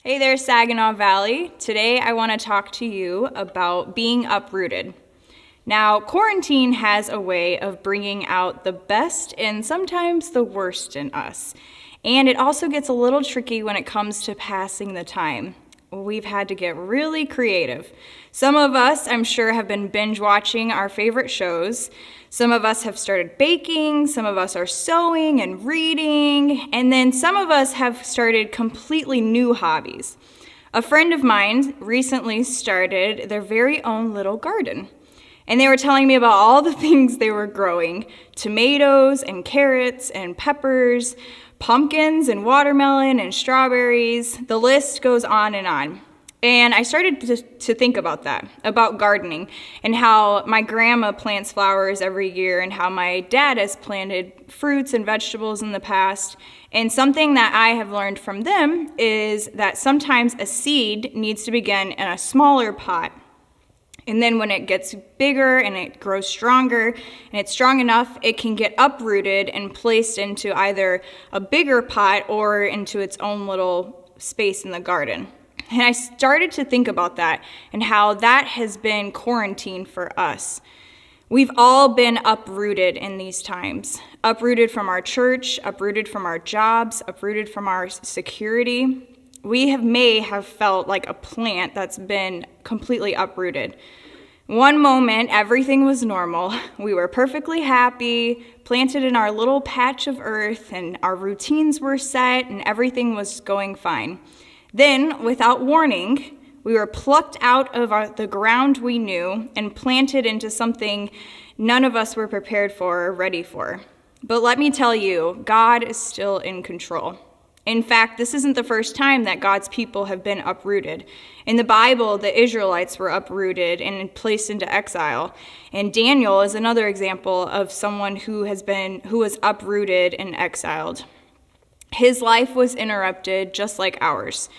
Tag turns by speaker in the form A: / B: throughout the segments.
A: Hey there, Saginaw Valley. Today I want to talk to you about being uprooted. Now, quarantine has a way of bringing out the best and sometimes the worst in us. And it also gets a little tricky when it comes to passing the time. We've had to get really creative. Some of us, I'm sure, have been binge watching our favorite shows. Some of us have started baking, some of us are sewing and reading, and then some of us have started completely new hobbies. A friend of mine recently started their very own little garden, and they were telling me about all the things they were growing: tomatoes and carrots and peppers, pumpkins and watermelon and strawberries. The list goes on and on. And I started to think about that, about gardening, and how my grandma plants flowers every year and how my dad has planted fruits and vegetables in the past. And something that I have learned from them is that sometimes a seed needs to begin in a smaller pot. And then when it gets bigger and it grows stronger and it's strong enough, it can get uprooted and placed into either a bigger pot or into its own little space in the garden. And I started to think about that and how that has been quarantine for us. We've all been uprooted in these times. Uprooted from our church, uprooted from our jobs, uprooted from our security. We may have felt like a plant that's been completely uprooted. One moment, everything was normal. We were perfectly happy, planted in our little patch of earth, and our routines were set, and everything was going fine. Then, without warning, we were plucked out of the ground we knew and planted into something none of us were prepared for or ready for. But let me tell you, God is still in control. In fact, this isn't the first time that God's people have been uprooted. In the Bible, the Israelites were uprooted and placed into exile. And Daniel is another example of someone who was uprooted and exiled. His life was interrupted just like ours.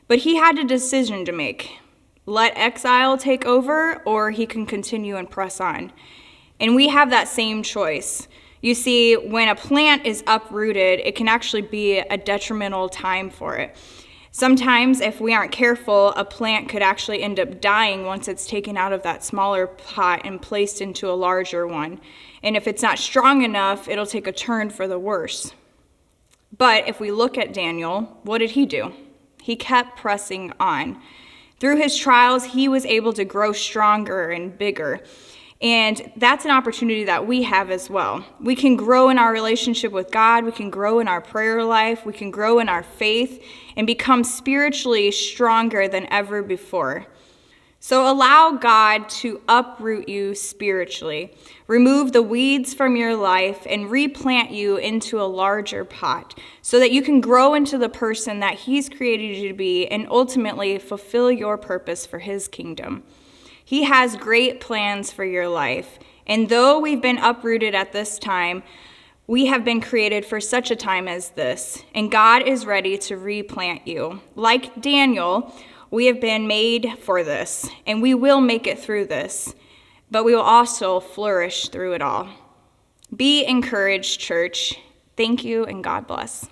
A: But he had a decision to make. Let exile take over, or he can continue and press on. And we have that same choice. You see, when a plant is uprooted, it can actually be a detrimental time for it. Sometimes, if we aren't careful, a plant could actually end up dying once it's taken out of that smaller pot and placed into a larger one. And if it's not strong enough, it'll take a turn for the worse. But if we look at Daniel, what did he do? He kept pressing on. Through his trials, he was able to grow stronger and bigger. And that's an opportunity that we have as well. We can grow in our relationship with God. We can grow in our prayer life. We can grow in our faith and become spiritually stronger than ever before. So allow God to uproot you spiritually. Remove the weeds from your life and replant you into a larger pot so that you can grow into the person that He's created you to be and ultimately fulfill your purpose for His kingdom. He has great plans for your life. And though we've been uprooted at this time, we have been created for such a time as this. And God is ready to replant you. Like Daniel, we have been made for this, and we will make it through this, but we will also flourish through it all. Be encouraged, church. Thank you, and God bless.